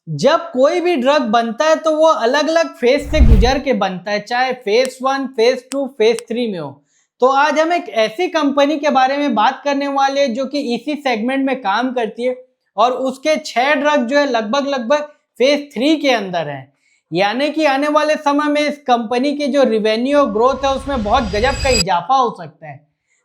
जब कोई भी ड्रग बनता है तो वो अलग अलग फेज से गुजर के बनता है, चाहे फेज 1, फेज 2, फेज 3 में हो। तो आज हम एक ऐसी कंपनी के बारे में बात करने वाले हैं जो कि इसी सेगमेंट में काम करती है और उसके 6 ड्रग जो है लगभग लगभग फेज 3 के अंदर है। यानी कि आने वाले समय में इस कंपनी की जो रिवेन्यू और ग्रोथ है उसमें बहुत गजब का इजाफा हो सकता है।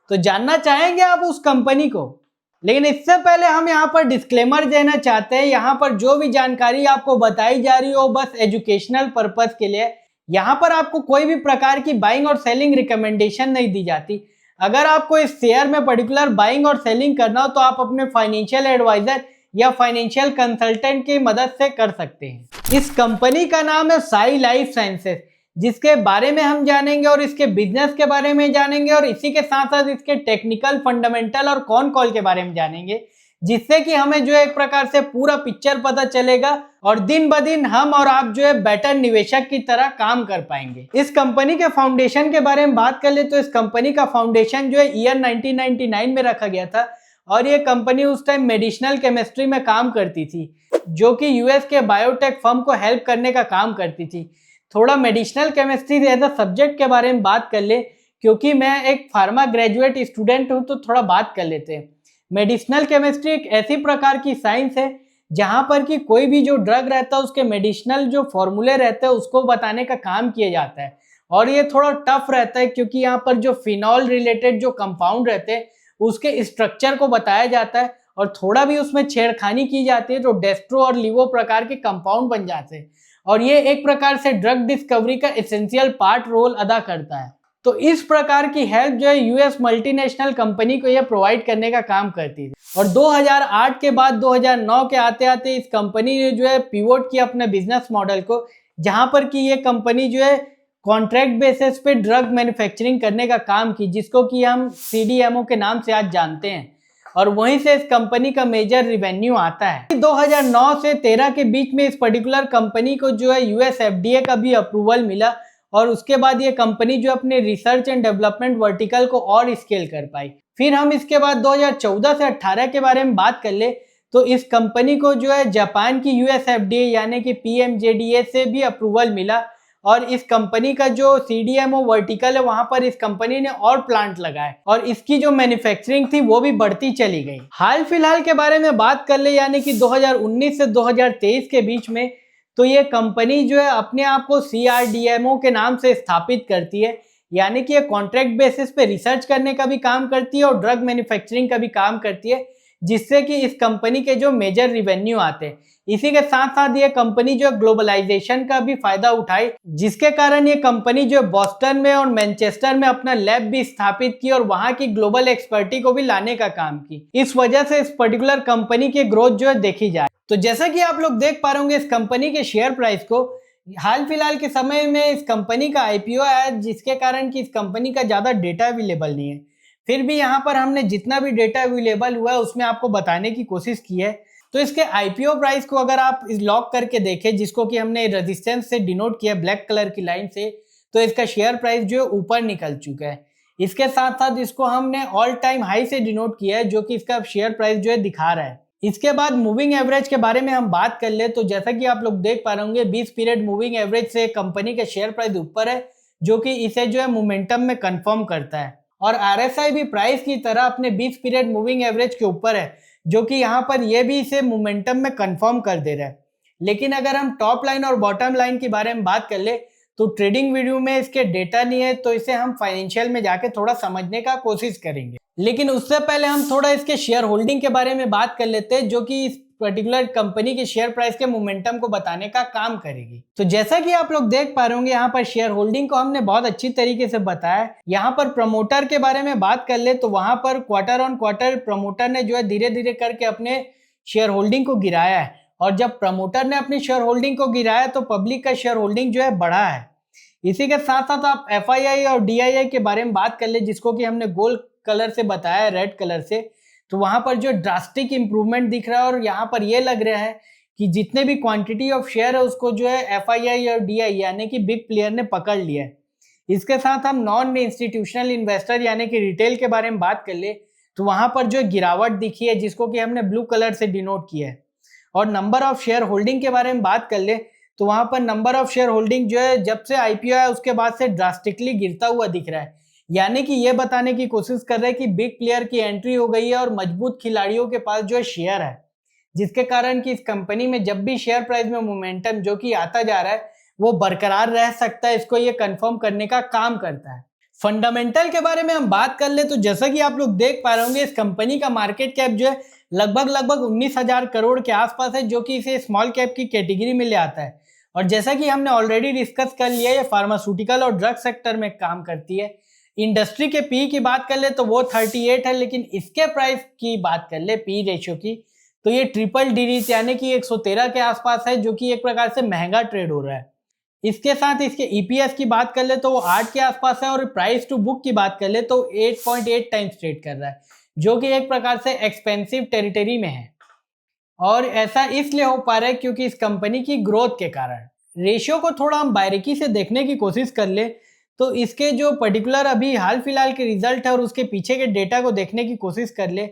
तो जानना चाहेंगे आप उस कंपनी को। लेकिन इससे पहले हम यहाँ पर डिस्क्लेमर देना चाहते हैं, यहाँ पर जो भी जानकारी आपको बताई जा रही हो बस एजुकेशनल पर्पस के लिए। यहाँ पर आपको कोई भी प्रकार की बाइंग और सेलिंग रिकमेंडेशन नहीं दी जाती। अगर आपको इस शेयर में पर्टिकुलर बाइंग और सेलिंग करना हो तो आप अपने फाइनेंशियल एडवाइजर या फाइनेंशियल कंसल्टेंट की मदद से कर सकते हैं। इस कंपनी का नाम है साई लाइफ साइंसेस, जिसके बारे में हम जानेंगे और इसके बिजनेस के बारे में जानेंगे और इसी के साथ साथ इसके टेक्निकल, फंडामेंटल और कॉन कॉल के बारे में जानेंगे, जिससे कि हमें जो है एक प्रकार से पूरा पिक्चर पता चलेगा और दिन ब दिन हम और आप जो है बेटर निवेशक की तरह काम कर पाएंगे। इस कंपनी के फाउंडेशन के बारे में बात कर ले तो इस कंपनी का फाउंडेशन जो है ईयर 1999 में रखा गया था और ये कंपनी उस टाइम मेडिसिनल केमिस्ट्री में काम करती थी, जो कि यूएस के बायोटेक फर्म को हेल्प करने का काम करती थी। थोड़ा medicinal chemistry as a subject के बारे में बात कर ले, क्योंकि मैं एक फार्मा ग्रेजुएट स्टूडेंट हूं तो थोड़ा बात कर लेते हैं। मेडिसिनल केमिस्ट्री एक ऐसी प्रकार की साइंस है जहां पर कि कोई भी जो ड्रग रहता है उसके मेडिसिनल जो फॉर्मूले रहते हैं उसको बताने का काम किया जाता है। और ये थोड़ा टफ रहता है क्योंकि यहाँ पर जो फिनॉल रिलेटेड जो कंपाउंड रहते हैं उसके स्ट्रक्चर को बताया जाता है और थोड़ा भी उसमें छेड़खानी की जाती है तो डेस्ट्रो और लिवो प्रकार के कंपाउंड बन जाते हैं और ये एक प्रकार से ड्रग डिस्कवरी का एसेंशियल पार्ट रोल अदा करता है। तो इस प्रकार की हेल्प जो है यूएस मल्टीनेशनल कंपनी को ये प्रोवाइड करने का काम करती है। और 2008 के बाद 2009 के आते आते इस कंपनी ने जो है पिवोट किया अपने बिजनेस मॉडल को, जहां पर कि ये कंपनी जो है कॉन्ट्रैक्ट बेसिस पे ड्रग मैन्युफैक्चरिंग करने का काम की, जिसको कि हम सीडीएमओ के नाम से आज जानते हैं। और वहीं से इस कंपनी का मेजर रिवेन्यू आता है। 2009 से 13 के बीच में इस पर्टिकुलर कंपनी को जो है यूएस एफडीए का भी अप्रूवल मिला और उसके बाद ये कंपनी जो अपने रिसर्च एंड डेवलपमेंट वर्टिकल को और स्केल कर पाई। फिर हम इसके बाद 2014 से 18 के बारे में बात कर ले तो इस कंपनी को जो है जापान की यूएस एफडीए यानी कि पीएमजेडीए से भी अप्रूवल मिला और इस कंपनी का जो सीडीएमओ वर्टिकल है वहां पर इस कंपनी ने और प्लांट लगाए और इसकी जो मैन्युफैक्चरिंग थी वो भी बढ़ती चली गई। हाल फिलहाल के बारे में बात कर ले यानी कि 2019 से 2023 के बीच में, तो ये कंपनी जो है अपने आप को सीआरडीएमओ के नाम से स्थापित करती है, यानी कि ये कॉन्ट्रैक्ट बेसिस पे रिसर्च करने का भी काम करती है और ड्रग मैन्युफैक्चरिंग का भी काम करती है, जिससे कि इस कंपनी के जो मेजर रिवेन्यू आते हैं। इसी के साथ साथ ये कंपनी जो ग्लोबलाइजेशन का भी फायदा उठाई, जिसके कारण ये कंपनी जो बॉस्टन में और मैनचेस्टर में अपना लैब भी स्थापित की और वहां की ग्लोबल एक्सपर्टी को भी लाने का काम की। इस वजह से इस पर्टिकुलर कंपनी की ग्रोथ जो है देखी जाए। तो जैसा कि आप लोग देख पा रहे होंगे इस कंपनी के शेयर प्राइस को, हाल फिलहाल के समय में इस कंपनी का आईपीओ आया, जिसके कारण कि इस कंपनी का ज्यादा डेटा अवेलेबल नहीं है। फिर भी यहाँ पर हमने जितना भी डेटा अवेलेबल हुआ है उसमें आपको बताने की कोशिश की है। तो इसके आईपीओ प्राइस को अगर आप इस लॉक करके देखें, जिसको कि हमने रेजिस्टेंस से डिनोट किया ब्लैक कलर की लाइन से, तो इसका शेयर प्राइस जो है ऊपर निकल चुका है। इसके साथ साथ इसको हमने ऑल टाइम हाई से डिनोट किया है, जो कि इसका शेयर प्राइस जो है दिखा रहा है। इसके बाद मूविंग एवरेज के बारे में हम बात कर ले तो जैसा कि आप लोग देख पा रहे होंगे 20 पीरियड मूविंग एवरेज से कंपनी का शेयर प्राइस ऊपर है, जो कि इसे जो है मोमेंटम में कंफर्म करता है। और आरएसआई भी प्राइस की तरह अपने 20 पीरियड मूविंग एवरेज के ऊपर है, जो कि यहाँ पर ये भी इसे मोमेंटम में कंफर्म कर दे रहा है। लेकिन अगर हम टॉप लाइन और बॉटम लाइन के बारे में बात कर ले तो ट्रेडिंग वीडियो में इसके डेटा नहीं है, तो इसे हम फाइनेंशियल में जाके थोड़ा समझने का कोशिश करेंगे। लेकिन उससे पहले हम थोड़ा इसके शेयर होल्डिंग के बारे में बात कर लेते हैं, जो कि इस पर्टिकुलर कंपनी के शेयर प्राइस के मोमेंटम को बताने का काम करेगी। तो जैसा कि आप लोग देख पा रहे होंगे यहाँ पर शेयर होल्डिंग को हमने बहुत अच्छी तरीके से बताया। यहाँ पर प्रमोटर के बारे में बात कर ले तो वहां पर क्वार्टर ऑन क्वार्टर प्रमोटर ने जो है धीरे धीरे करके अपने शेयर होल्डिंग को गिराया है और जब प्रमोटर ने अपनी शेयर होल्डिंग को गिराया तो पब्लिक का शेयर होल्डिंग जो है बढ़ा है। इसी के साथ साथ आप एफआईआई और डीआईआई के बारे में बात कर ले, जिसको कि हमने गोल्ड कलर से बताया रेड कलर से, तो वहां पर जो ड्रास्टिक इंप्रूवमेंट दिख रहा है और यहाँ पर ये लग रहा है कि जितने भी क्वांटिटी ऑफ शेयर है उसको जो है एफआईआई और डीआई यानी कि बिग प्लेयर ने पकड़ लिया है। इसके साथ हम नॉन इंस्टीट्यूशनल इन्वेस्टर यानी कि रिटेल के बारे में बात कर ले तो वहां पर जो गिरावट दिखी है, जिसको कि हमने ब्लू कलर से डिनोट किया है। और नंबर ऑफ शेयर होल्डिंग के बारे में बात कर ले तो वहां पर नंबर ऑफ शेयर होल्डिंग जो है जब से आईपीओ है उसके बाद से ड्रास्टिकली गिरता हुआ दिख रहा है। यानी कि ये बताने की कोशिश कर रहे हैं कि बिग प्लेयर की एंट्री हो गई है और मजबूत खिलाड़ियों के पास जो है शेयर है, जिसके कारण कि इस कंपनी में जब भी शेयर प्राइस में मोमेंटम जो कि आता जा रहा है वो बरकरार रह सकता है, इसको ये कंफर्म करने का काम करता है। फंडामेंटल के बारे में हम बात कर ले तो जैसा कि आप लोग देख पा रहे होंगे इस कंपनी का मार्केट कैप जो है लगभग 19,000 करोड़ के आसपास है, जो कि इसे स्मॉल कैप की कैटेगरी में ले आता है। और जैसा कि हमने ऑलरेडी डिस्कस कर लिया ये फार्मास्यूटिकल और ड्रग सेक्टर में काम करती है। इंडस्ट्री के पी की बात कर ले तो वो 38 है, लेकिन इसके प्राइस की बात कर ले पी रेशियो की तो ये ट्रिपल डिजिट यानी कि 113 के आसपास है, जो कि एक प्रकार से महंगा ट्रेड हो रहा है। इसके साथ इसके ईपीएस की बात कर ले तो वो 8 के आसपास है और प्राइस टू बुक की बात कर ले तो 8.8 टाइम्स ट्रेड कर रहा है, जो कि एक प्रकार से एक्सपेंसिव टेरिटरी में है। और ऐसा इसलिए हो पा रहा है क्योंकि इस कंपनी की ग्रोथ के कारण। रेशियो को थोड़ा हम बारीकी से देखने की कोशिश कर ले तो इसके जो पर्टिकुलर अभी हाल फिलहाल के रिजल्ट है और उसके पीछे के डेटा को देखने की कोशिश कर ले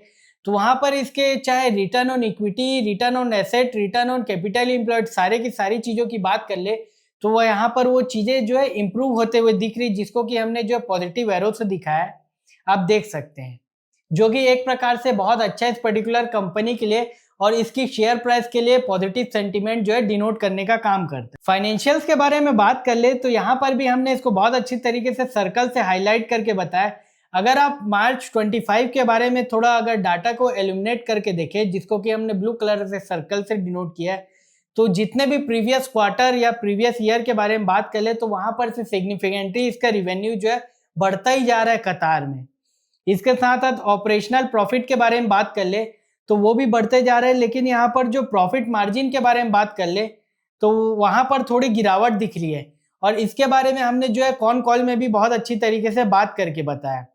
तो वहां पर इसके चाहे return on equity, return on asset, return on capital employed, सारे की सारी चीजों की बात कर ले तो वो यहाँ पर वो चीजें जो है इंप्रूव होते हुए दिख रही, जिसको कि हमने जो पॉजिटिव एरो से दिखाया है आप देख सकते हैं, जो कि एक प्रकार से बहुत अच्छा है इस पर्टिकुलर कंपनी के लिए और इसकी शेयर प्राइस के लिए पॉजिटिव सेंटीमेंट जो है डिनोट करने का काम करता है। फाइनेंशियल्स के बारे में बात कर ले तो यहाँ पर भी हमने इसको बहुत अच्छी तरीके से सर्कल से हाईलाइट करके बताया। अगर आप मार्च 25 के बारे में थोड़ा अगर डाटा को एलिमिनेट करके देखें, जिसको कि हमने ब्लू कलर से सर्कल से डिनोट किया है, तो जितने भी प्रीवियस क्वार्टर या प्रीवियस ईयर के बारे में बात कर ले तो वहां पर से सिग्निफिकेंटली इसका रिवेन्यू जो है बढ़ता ही जा रहा है कतार में। इसके साथ साथ ऑपरेशनल प्रॉफिट के बारे में बात कर ले तो वो भी बढ़ते जा रहे हैं, लेकिन यहाँ पर जो प्रॉफिट मार्जिन के बारे में बात कर ले तो वहां पर थोड़ी गिरावट दिख रही है। और इसके बारे में हमने जो है कॉन कॉल में भी बहुत अच्छी तरीके से बात करके बताया।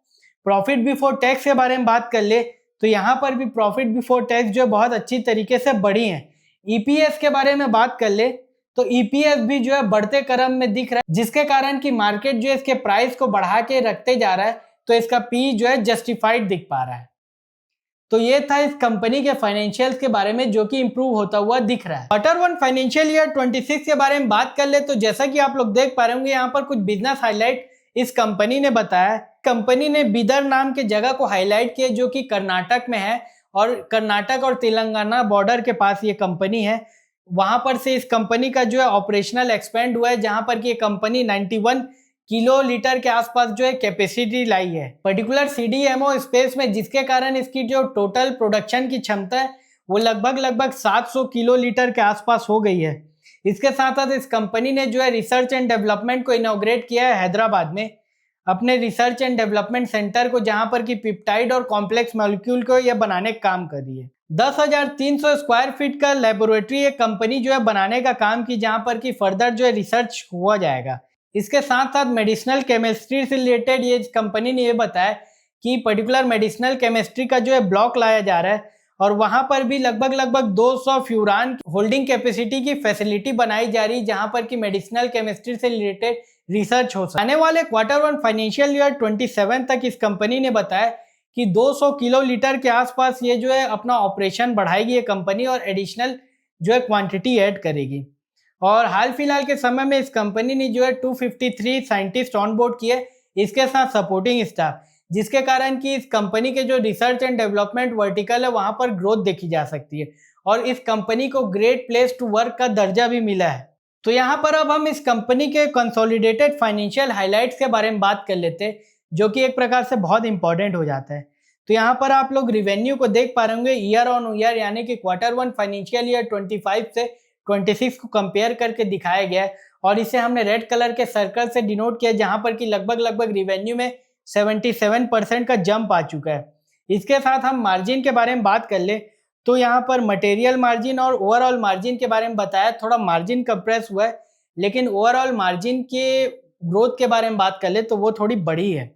प्रॉफिट बिफोर टैक्स के बारे में बात कर ले तो यहाँ पर भी प्रॉफिट बिफोर टैक्स जो है बहुत अच्छी तरीके से बढ़ी है। ईपीएस के बारे में बात कर ले तो ईपीएस भी जो है बढ़ते क्रम में दिख रहा है, जिसके कारण कि मार्केट जो है इसके प्राइस को बढ़ा के रखते जा रहा है, तो इसका पी जो है जस्टिफाइड दिख पा रहा है। तो ये था इस कंपनी के फाइनेंशियल्स के बारे में जो कि इंप्रूव होता हुआ दिख रहा है। Q1 फाइनेंशियल ईयर 26 के बारे में बात कर ले तो जैसा कि आप लोग देख पा रहे होंगे यहाँ पर कुछ बिजनेस हाईलाइट इस कंपनी ने बताया। कंपनी ने बीदर नाम के जगह को हाईलाइट किया जो कि कर्नाटक में है और कर्नाटक और तेलंगाना बॉर्डर के पास ये कंपनी है। वहां पर से इस कंपनी का जो है ऑपरेशनल एक्सपेंड हुआ है, जहां पर कि ये कंपनी 91 किलो लीटर के आसपास जो है कैपेसिटी लाई है पर्टिकुलर सीडीएमओ स्पेस में, जिसके कारण इसकी जो टोटल प्रोडक्शन की क्षमता है वो लगभग 700 किलो लीटर के आसपास हो गई है। इसके साथ साथ इस कंपनी ने जो है रिसर्च एंड डेवलपमेंट को इनॉग्रेट किया है हैदराबाद में, अपने रिसर्च एंड डेवलपमेंट सेंटर को, जहां पर कि पेप्टाइड और कॉम्प्लेक्स मॉलिक्यूल को यह बनाने का काम कर रही है। 10,300 स्क्वायर फीट का लेबोरेटरी एक कंपनी जो है बनाने का काम की, जहां पर कि फर्दर जो है रिसर्च हुआ जाएगा। इसके साथ साथ मेडिसिनल केमिस्ट्री से रिलेटेड ये कंपनी ने ये बताया कि पर्टिकुलर मेडिसिनल केमिस्ट्री का जो है ब्लॉक लाया जा रहा है और वहां पर भी लगभग 200 फ्यूरान होल्डिंग कैपेसिटी की फैसिलिटी बनाई जा रही है, जहां पर कि मेडिसिनल केमिस्ट्री से रिलेटेड रिसर्च हो सके। आने वाले Q1 फाइनेंशियल ईयर 27 तक इस कंपनी ने बताया कि 200 किलो लीटर के आसपास ये जो है अपना ऑपरेशन बढ़ाएगी ये कंपनी और एडिशनल जो है क्वांटिटी ऐड करेगी। और हाल फिलहाल के समय में इस कंपनी ने जो है 253 साइंटिस्ट ऑन बोर्ड किए, इसके साथ सपोर्टिंग स्टाफ, जिसके कारण कि इस कंपनी के जो रिसर्च एंड डेवलपमेंट वर्टिकल है वहां पर ग्रोथ देखी जा सकती है और इस कंपनी को ग्रेट प्लेस टू वर्क का दर्जा भी मिला है। तो यहाँ पर अब हम इस कंपनी के कंसोलिडेटेड फाइनेंशियल हाइलाइट्स के बारे में बात कर लेते हैं, जो कि एक प्रकार से बहुत इंपॉर्टेंट हो जाता है। तो यहाँ पर आप लोग रिवेन्यू को देख पा रहे होंगे ईयर ऑन ईयर, यानी कि Q1 फाइनेंशियल ईयर 25 से 26 को कंपेयर करके दिखाया गया है और इसे हमने रेड कलर के सर्कल से डिनोट किया, जहां पर कि लगभग रिवेन्यू में 77% का जंप आ चुका है। इसके साथ हम मार्जिन के बारे में बात कर ले तो यहाँ पर मटेरियल मार्जिन और ओवरऑल मार्जिन के बारे में बताया, थोड़ा मार्जिन कंप्रेस हुआ है, लेकिन ओवरऑल मार्जिन के ग्रोथ के बारे में बात कर ले तो वो थोड़ी बड़ी है।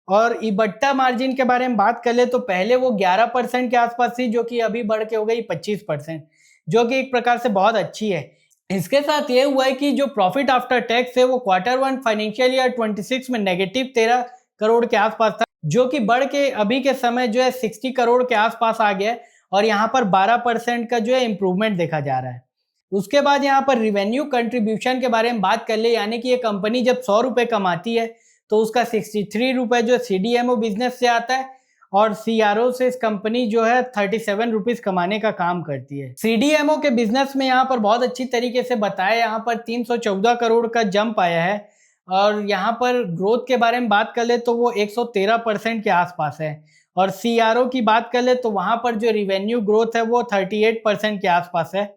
और इबट्टा मार्जिन के बारे में बात कर ले तो पहले वो 11% के आसपास थी, जो कि अभी बढ़ के हो गई 25%, जो कि एक प्रकार से बहुत अच्छी है। इसके साथ ये हुआ है कि जो प्रॉफिट आफ्टर टैक्स है वो Q1 फाइनेंशियल ईयर 26 में नेगेटिव 13 करोड़ के आसपास था, जो कि बढ़ के अभी के समय जो है 60 करोड़ के आसपास आ गया है और यहाँ पर 12% का जो है इम्प्रूवमेंट देखा जा रहा है। उसके बाद यहाँ पर रिवेन्यू कंट्रीब्यूशन के बारे में बात कर ले, यानी कि ये कंपनी जब 100 रुपये कमाती है तो उसका 63 रुपये जो CDMO बिजनेस से आता है और CRO से इस कंपनी जो है 37 रुपीज कमाने का काम करती है। CDMO के बिजनेस में यहाँ पर बहुत अच्छी तरीके से बताया, यहाँ पर 314 करोड़ का जंप आया है और यहाँ पर ग्रोथ के बारे में बात कर ले तो वो 113% के आसपास है और CRO की बात कर ले तो वहां पर जो रिवेन्यू ग्रोथ है वो 38% के आसपास है,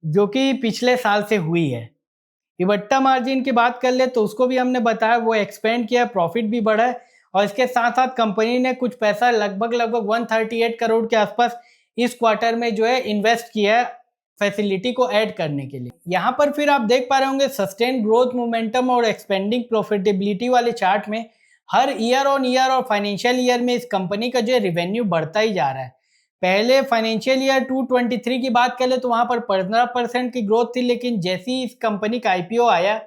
जो कि पिछले साल से हुई है। इबट्टा मार्जिन की बात कर ले तो उसको भी हमने बताया, वो एक्सपेंड किया, प्रॉफिट भी बढ़ा है और इसके साथ साथ कंपनी ने कुछ पैसा लगभग 138 करोड़ के आसपास इस क्वार्टर में जो है इन्वेस्ट किया है फैसिलिटी को ऐड करने के लिए। यहाँ पर फिर आप देख पा रहे होंगे सस्टेन ग्रोथ मोमेंटम और एक्सपेंडिंग प्रॉफिटेबिलिटी वाले चार्ट में हर ईयर ऑन ईयर और फाइनेंशियल ईयर में इस कंपनी का जो है रेवेन्यू बढ़ता ही जा रहा है। पहले फाइनेंशियल ईयर 223 की बात कर ले तो वहां पर 15% की ग्रोथ थी, लेकिन जैसे ही इस कंपनी का IPO आया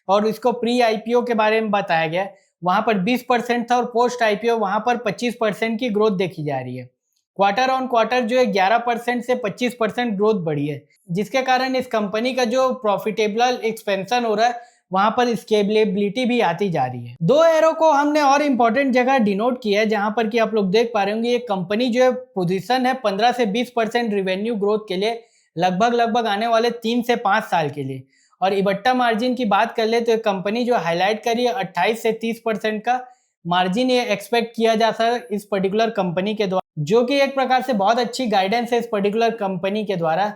और इसको प्री IPO के बारे में बताया गया, वहां पर 20% था और पोस्ट IPO वहां पर 25% की ग्रोथ देखी जा रही है। क्वार्टर ऑन क्वार्टर जो है 11% से 25% ग्रोथ बढ़ी है, जिसके कारण इस कंपनी का जो प्रॉफिटेबल एक्सपेंशन हो रहा है वहां पर स्केलेबिलिटी भी आती जा रही है। दो एरो को हमने और इम्पोर्टेंट जगह डिनोट किया है, जहां पर कि आप लोग देख पा रहे होंगे ये कंपनी जो है पोजीशन है 15 से 20% रिवेन्यू ग्रोथ के लिए लगभग आने वाले 3 से 5 साल के लिए। और इबट्टा मार्जिन की बात कर ले तो कंपनी जो हाईलाइट करी है 28 से 30% का मार्जिन ये एक्सपेक्ट किया जा सकता है इस पर्टिकुलर कंपनी के द्वारा, जो कि एक प्रकार से बहुत अच्छी गाइडेंस है इस पर्टिकुलर कंपनी के द्वारा,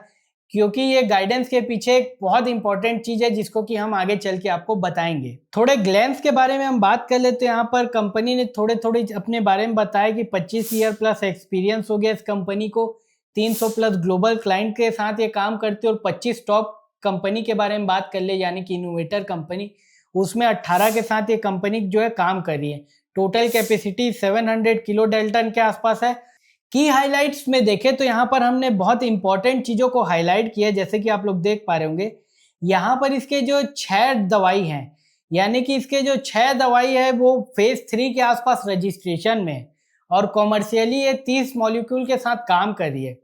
क्योंकि ये गाइडेंस के पीछे एक बहुत इंपॉर्टेंट चीज है जिसको कि हम आगे चल के आपको बताएंगे। थोड़े ग्लैंस के बारे में हम बात कर लेते हैं। यहाँ पर कंपनी ने थोड़े अपने बारे में बताया कि 25 ईयर प्लस एक्सपीरियंस हो गया इस कंपनी को, 300 प्लस ग्लोबल क्लाइंट के साथ ये काम करती है और 25 टॉप कंपनी के बारे में बात कर ले यानी कि इनोवेटर कंपनी, उसमें 18 के साथ ये कंपनी जो है काम कर रही है। टोटल कैपेसिटी 700 किलो डेल्टन के आसपास है। की हाइलाइट्स में देखें तो यहाँ पर हमने बहुत इंपॉर्टेंट चीजों को हाईलाइट किया, जैसे कि आप लोग देख पा रहे होंगे यहाँ पर इसके जो 6 दवाई हैं, यानी कि इसके जो 6 दवाई है वो फेज 3 के आसपास रजिस्ट्रेशन में और कॉमर्शियली ये 30 मॉलिक्यूल के साथ काम कर रही है।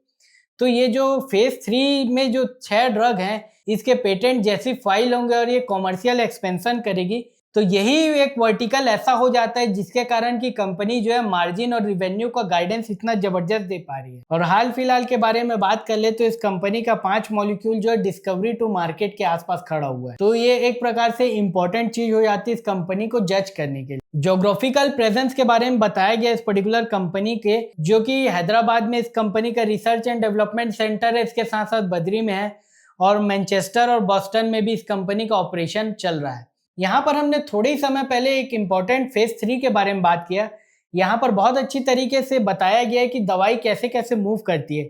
तो ये जो फेज 3 में जो 6 ड्रग हैं इसके पेटेंट जैसी फाइल होंगे और ये कॉमर्शियल एक्सपेंशन करेगी, तो यही एक वर्टिकल ऐसा हो जाता है जिसके कारण की कंपनी जो है मार्जिन और रिवेन्यू का गाइडेंस इतना जबरदस्त दे पा रही है। और हाल फिलहाल के बारे में बात कर ले तो इस कंपनी का 5 मॉलिक्यूल जो है डिस्कवरी टू मार्केट के आसपास खड़ा हुआ है, तो ये एक प्रकार से इंपॉर्टेंट चीज हो जाती है इस कंपनी को जज करने के लिए। ज्योग्राफिकल प्रेजेंस के बारे में बताया गया इस पर्टिकुलर कंपनी के, जो कि हैदराबाद में इस कंपनी का रिसर्च एंड डेवलपमेंट सेंटर है, इसके साथ साथ बद्री में है और मैनचेस्टर और बॉस्टन में भी इस कंपनी का ऑपरेशन चल रहा है। यहाँ पर हमने थोड़े ही समय पहले एक इंपॉर्टेंट फेज 3 के बारे में बात किया। यहाँ पर बहुत अच्छी तरीके से बताया गया है कि दवाई कैसे कैसे मूव करती है।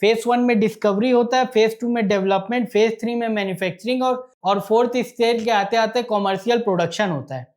फेज 1 में डिस्कवरी होता है, फेज 2 में डेवलपमेंट, फेज 3 में मैन्युफैक्चरिंग और फोर्थ स्टेज के आते आते कॉमर्शियल प्रोडक्शन होता है।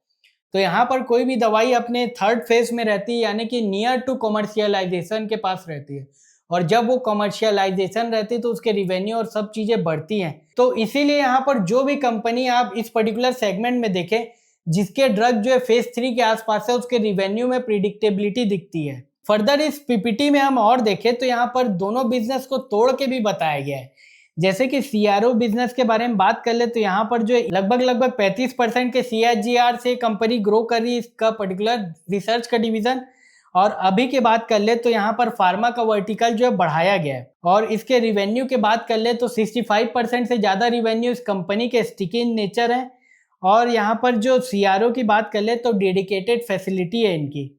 तो यहाँ पर कोई भी दवाई अपने थर्ड फेज में रहती है, यानी कि नियर टू कॉमर्शियलाइजेशन के पास रहती है, और जब वो कॉमर्शियलाइजेशन रहती है तो उसके रिवेन्यू और सब चीजें बढ़ती हैं। तो इसीलिए यहाँ पर जो भी कंपनी आप इस पर्टिकुलर सेगमेंट में देखें जिसके ड्रग जो है फेज 3 के आसपास है, उसके रिवेन्यू में प्रिडिक्टेबिलिटी दिखती है। फर्दर इस पीपीटी में हम और देखें तो यहाँ पर दोनों बिजनेस को तोड़ के भी बताया गया है। जैसे कि CRO बिजनेस के बारे में बात कर ले तो यहाँ पर जो लगभग 35% के CAGR से कंपनी ग्रो कर रही है, इसका पर्टिकुलर रिसर्च का डिवीजन। और अभी की बात कर ले तो यहाँ पर फार्मा का वर्टिकल जो है बढ़ाया गया है, और इसके रिवेन्यू की बात कर ले तो 65% से ज्यादा रिवेन्यू इस कंपनी के स्टिकी इन नेचर है। और यहाँ पर जो CRO की बात कर ले तो डेडिकेटेड फैसिलिटी है इनकी,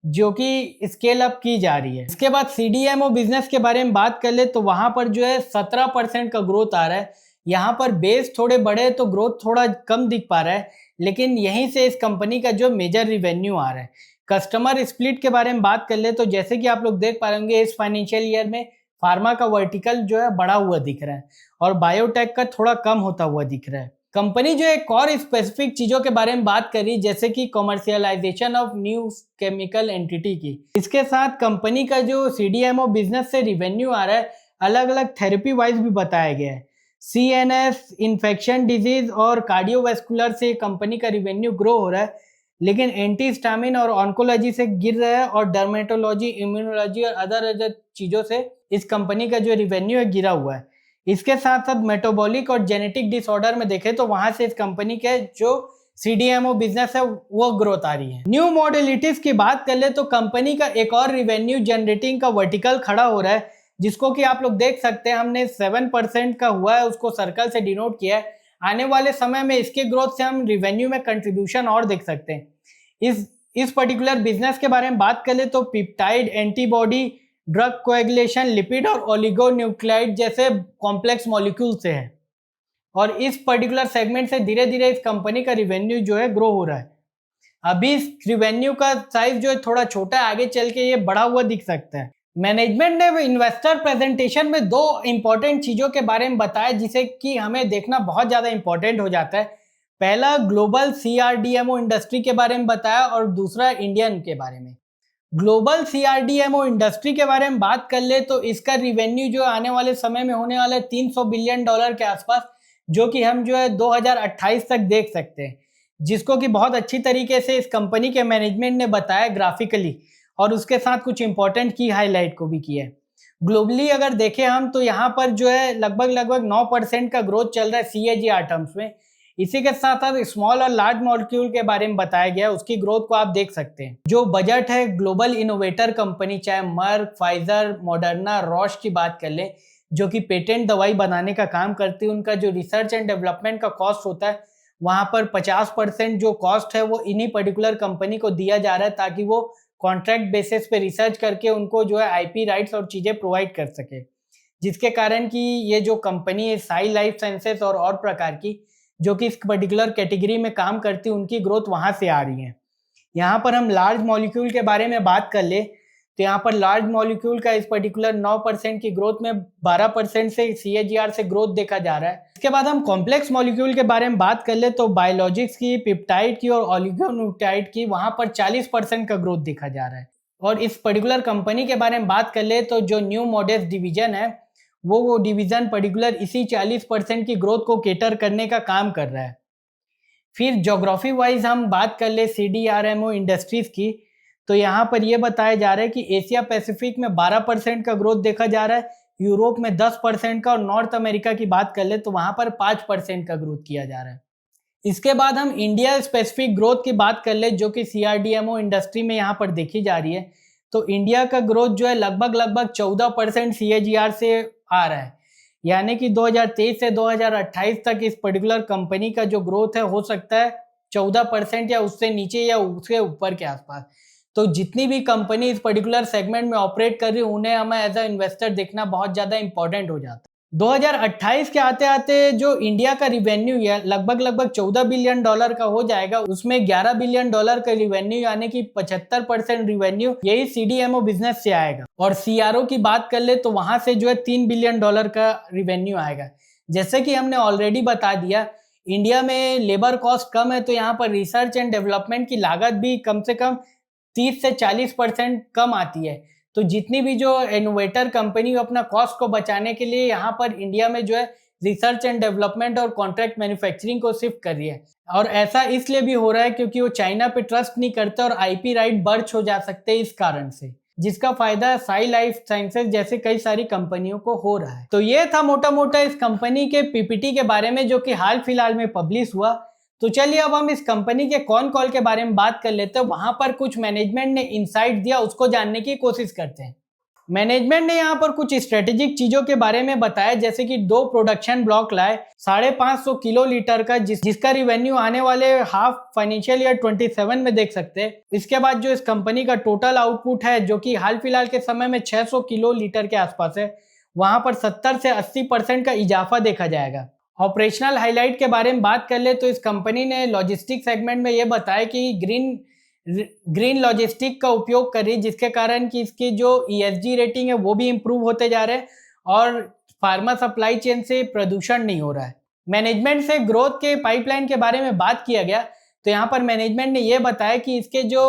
जो कि स्केल अप की जा रही है। इसके बाद CDMO बिजनेस के बारे में बात कर ले तो वहां पर जो है 17% का ग्रोथ आ रहा है। यहाँ पर बेस थोड़े बड़े तो ग्रोथ थोड़ा कम दिख पा रहा है, लेकिन यहीं से इस कंपनी का जो मेजर रिवेन्यू आ रहा है। कस्टमर स्प्लिट के बारे में बात कर ले तो जैसे कि आप लोग देख पा रहे इस फाइनेंशियल ईयर में फार्मा का वर्टिकल जो है बढ़ा हुआ दिख रहा है और बायोटेक का थोड़ा कम होता हुआ दिख रहा है। कंपनी जो एक और स्पेसिफिक चीजों के बारे में बात करी, जैसे कि commercialisation of new chemical entity की। इसके साथ कंपनी का जो CDMO बिजनेस से रिवेन्यू आ रहा है अलग अलग थेरेपी वाइज भी बताया गया है। CNS, इन्फेक्शन डिजीज और कार्डियोवैस्कुलर से कंपनी का रिवेन्यू ग्रो हो रहा है। लेकिन एंटी हिस्टामिन और ऑन्कोलॉजी से गिर रहा है और डर्मेटोलॉजी, इम्यूनोलॉजी और अदर चीज़ों से इस कंपनी का जो रिवेन्यू है गिरा हुआ है। इसके साथ साथ मेटाबॉलिक और जेनेटिक डिसऑर्डर में देखें तो वहां से इस कंपनी के जो CDMO बिजनेस है वो ग्रोथ आ रही है। न्यू मॉडलिटीज की बात कर ले तो कंपनी का एक और रिवेन्यू जनरेटिंग का वर्टिकल खड़ा हो रहा है, जिसको कि आप लोग देख सकते हैं, हमने 7% का हुआ है, उसको सर्कल से डिनोट किया है। आने वाले समय में इसके ग्रोथ से हम रिवेन्यू में कंट्रीब्यूशन और देख सकते हैं। इस पर्टिकुलर बिजनेस के बारे में बात कर ले तो peptide, antibody, drug coagulation, lipid और ओलिगोन्यूक्लियोटाइड जैसे कॉम्प्लेक्स मॉलिक्यूल से है और इस पर्टिकुलर सेगमेंट से धीरे धीरे इस कंपनी का रिवेन्यू जो है ग्रो हो रहा है। अभी इस रिवेन्यू का साइज जो है थोड़ा छोटा है, आगे चल के ये बड़ा हुआ दिख सकता है। मैनेजमेंट ने इन्वेस्टर प्रेजेंटेशन में दो इंपॉर्टेंट चीजों के बारे में बताया जिसे कि हमें देखना बहुत ज्यादा इंपॉर्टेंट हो जाता है। पहला ग्लोबल CRDMO इंडस्ट्री के बारे में बताया और दूसरा इंडियन के बारे में। ग्लोबल CRDMO इंडस्ट्री के बारे में बात कर ले तो इसका रिवेन्यू जो आने वाले समय में होने वाला है $300 बिलियन के आसपास, जो कि हम जो है 2028 तक देख सकते हैं, जिसको कि बहुत अच्छी तरीके से इस कंपनी के मैनेजमेंट ने बताया ग्राफिकली और उसके साथ कुछ इंपॉर्टेंट की हाईलाइट को भी किया है। ग्लोबली अगर देखें हम तो यहाँ पर जो है लगभग 9% का ग्रोथ चल रहा है CAGR टर्म्स में। इसी के साथ साथ स्मॉल और लार्ज मॉलिक्यूल के बारे में बताया गया है, उसकी ग्रोथ को आप देख सकते हैं। जो बजट है ग्लोबल इनोवेटर कंपनी, चाहे मर्क, फाइजर, मॉडर्ना, रॉश की बात कर ले, जो कि पेटेंट दवाई बनाने का काम करती है, उनका जो रिसर्च एंड डेवलपमेंट का कॉस्ट होता है वहां पर 50% जो कॉस्ट है वो इन्हीं पर्टिकुलर कंपनी को दिया जा रहा है ताकि वो कॉन्ट्रैक्ट बेसिस पे रिसर्च करके उनको जो है IP राइट्स और चीजें प्रोवाइड कर सके, जिसके कारण कि ये जो कंपनी है साई लाइफ साइंसेस और प्रकार की जो कि इस पर्टिकुलर कैटेगरी में काम करती है, उनकी ग्रोथ वहां से आ रही है। यहाँ पर हम लार्ज मॉलिक्यूल के बारे में बात कर ले तो यहाँ पर लार्ज मॉलिक्यूल का इस पर्टिकुलर 9% की ग्रोथ में 12% से CAGR से ग्रोथ देखा जा रहा है। इसके बाद हम कॉम्प्लेक्स मॉलिक्यूल के बारे में बात कर ले तो बायोलॉजिक्स की, पेप्टाइड की और ओलिगोन्यूक्लियोटाइड की वहां पर 40% का ग्रोथ देखा जा रहा है। और इस पर्टिकुलर कंपनी के बारे में बात कर ले तो जो न्यू मॉडेस्ट डिवीजन है वो डिवीजन पर्टिकुलर इसी 40% की ग्रोथ को केटर करने का काम कर रहा है। फिर ज्योग्राफी वाइज हम बात कर ले CDRMO इंडस्ट्रीज की तो यहाँ पर यह बताया जा रहा है कि एशिया पैसिफिक में 12% का ग्रोथ देखा जा रहा है, यूरोप में 10% का और नॉर्थ अमेरिका की बात कर ले तो वहां पर 5% का ग्रोथ किया जा रहा है। इसके बाद हम इंडिया स्पेसिफिक ग्रोथ की बात कर ले जो कि CRDMO इंडस्ट्री में यहाँ पर देखी जा रही है, तो इंडिया का ग्रोथ जो है लगभग 14% CAGR से आ रहा है, यानी कि 2023 से 2028 तक इस पर्टिकुलर कंपनी का जो ग्रोथ है हो सकता है 14% या उससे नीचे या उसके ऊपर के आसपास। तो जितनी भी कंपनी इस पर्टिकुलर सेगमेंट में ऑपरेट कर रही है उन्हें हमें एज अ इन्वेस्टर देखना बहुत ज्यादा इंपॉर्टेंट हो जाता है। 2028 के आते आते जो इंडिया का रिवेन्यू है लगभग 14 बिलियन डॉलर का हो जाएगा, उसमें 11 बिलियन डॉलर का रिवेन्यू यानी कि 75% रिवेन्यू यही CDMO बिजनेस से आएगा। और CRO की बात कर ले तो वहां से जो है 3 बिलियन डॉलर का रिवेन्यू आएगा। जैसे कि हमने ऑलरेडी बता दिया, इंडिया में लेबर कॉस्ट कम है तो यहाँ पर रिसर्च एंड डेवलपमेंट की लागत भी कम से कम 30 से 40% कम आती है। तो जितनी भी जो इनोवेटर कंपनी अपना कॉस्ट को बचाने के लिए यहाँ पर इंडिया में जो है रिसर्च एंड डेवलपमेंट और कॉन्ट्रैक्ट मैन्युफैक्चरिंग को शिफ्ट कर रही है, और ऐसा इसलिए भी हो रहा है क्योंकि वो चाइना पे ट्रस्ट नहीं करते और IP राइट बर्च हो जा सकते हैं इस कारण से, जिसका फायदा साई लाइफ साइंसेज जैसे कई सारी कंपनियों को हो रहा है। तो ये था मोटा मोटा इस कंपनी के PPT के बारे में जो कि हाल फिलहाल में पब्लिश हुआ। तो चलिए अब हम इस कंपनी के कॉल के बारे में बात कर लेते हैं। वहां पर कुछ मैनेजमेंट ने इनसाइट दिया, उसको जानने की कोशिश करते हैं। मैनेजमेंट ने यहाँ पर कुछ स्ट्रेटेजिक चीजों के बारे में बताया, जैसे कि 2 प्रोडक्शन ब्लॉक लाए 550 किलो लीटर का जिसका रिवेन्यू आने वाले हाफ फाइनेंशियल ईयर 27 में देख सकते हैं। इसके बाद जो इस कंपनी का टोटल आउटपुट है जो कि हाल फिलहाल के समय में 600 किलो लीटर के आसपास है, वहां पर 70 से 80% का इजाफा देखा जाएगा। ऑपरेशनल हाईलाइट के बारे में बात कर ले तो इस कंपनी ने लॉजिस्टिक सेगमेंट में यह बताया कि ग्रीन लॉजिस्टिक का उपयोग कर रही है, जिसके कारण कि इसकी जो ESG रेटिंग है वो भी इंप्रूव होते जा रहे हैं और फार्मा सप्लाई चेन से प्रदूषण नहीं हो रहा है। मैनेजमेंट से ग्रोथ के पाइपलाइन के बारे में बात किया गया तो यहाँ पर मैनेजमेंट ने यह बताया कि इसके जो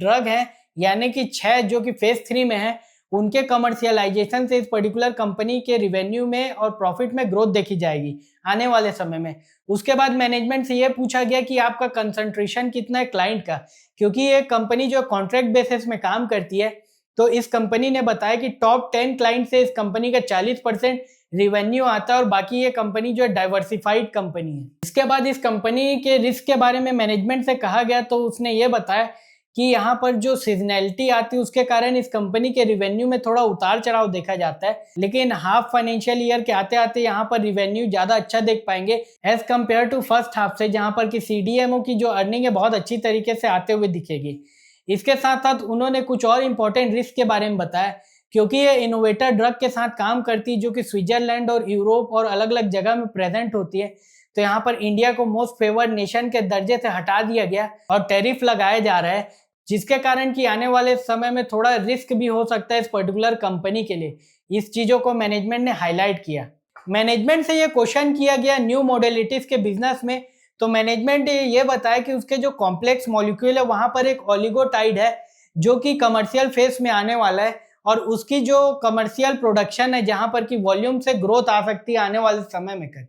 ड्रग हैं यानी कि 6 जो कि फेज 3 में है उनके कमर्शियलाइजेशन से इस पर्टिकुलर कंपनी के रिवेन्यू में और प्रॉफिट में ग्रोथ देखी जाएगी आने वाले समय में। उसके बाद मैनेजमेंट से ये पूछा गया कि आपका कंसंट्रेशन कितना है क्लाइंट का, क्योंकि ये कंपनी जो कॉन्ट्रैक्ट बेसिस में काम करती है, तो इस कंपनी ने बताया कि टॉप 10 क्लाइंट से इस कंपनी का 40% रिवेन्यू आता है और बाकी ये कंपनी जो है डाइवर्सिफाइड कंपनी है। इसके बाद इस कंपनी के रिस्क के बारे में मैनेजमेंट से कहा गया, तो उसने ये बताया कि यहाँ पर जो सीजनैलिटी आती है उसके कारण इस कंपनी के रिवेन्यू में थोड़ा उतार चढ़ाव देखा जाता है, लेकिन हाफ फाइनेंशियल ईयर के आते आते यहाँ पर रिवेन्यू ज्यादा अच्छा देख पाएंगे as compared to first half से, जहाँ पर कि सीडीएमओ की जो अर्निंग है बहुत अच्छी तरीके से आते हुए दिखेगी। इसके साथ साथ उन्होंने कुछ और इंपॉर्टेंट रिस्क के बारे में बताया, क्योंकि ये इनोवेटर ड्रग के साथ काम करती है जो कि स्विट्जरलैंड और यूरोप और अलग अलग जगह में प्रेजेंट होती है, तो यहाँ पर इंडिया को मोस्ट फेवर्ड नेशन के दर्जे से हटा दिया गया और टैरिफ लगाया जा रहा है, जिसके कारण कि आने वाले समय में थोड़ा रिस्क भी हो सकता है इस पर्टिकुलर कंपनी के लिए। इस चीजों को मैनेजमेंट ने हाईलाइट किया। मैनेजमेंट से ये क्वेश्चन किया गया न्यू मॉडलिटीज के बिजनेस में, तो मैनेजमेंट ने ये बताया कि उसके जो कॉम्प्लेक्स मॉलिक्यूल है वहां पर एक ओलिगोटाइड है जो कि कमर्शियल फेज में आने वाला है, और उसकी जो कमर्शियल प्रोडक्शन है जहां पर कि वॉल्यूम से ग्रोथ आ सकती है आने वाले समय में कर।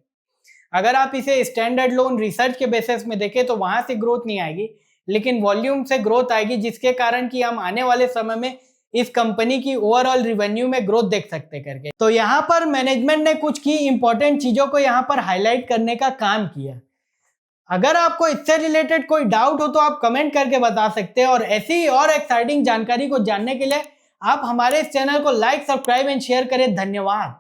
अगर आप इसे स्टैंडर्ड लोन रिसर्च के बेसिस में देखें तो वहां से ग्रोथ नहीं आएगी, लेकिन वॉल्यूम से ग्रोथ आएगी, जिसके कारण कि हम आने वाले समय में इस कंपनी की ओवरऑल रिवेन्यू में ग्रोथ देख सकते करके। तो यहाँ पर मैनेजमेंट ने कुछ की इंपॉर्टेंट चीजों को यहाँ पर हाईलाइट करने का काम किया। अगर आपको इससे रिलेटेड कोई डाउट हो तो आप कमेंट करके बता सकते हैं, और ऐसी और एक्साइटिंग जानकारी को जानने के लिए आप हमारे इस चैनल को लाइक, सब्सक्राइब एंड शेयर करें। धन्यवाद।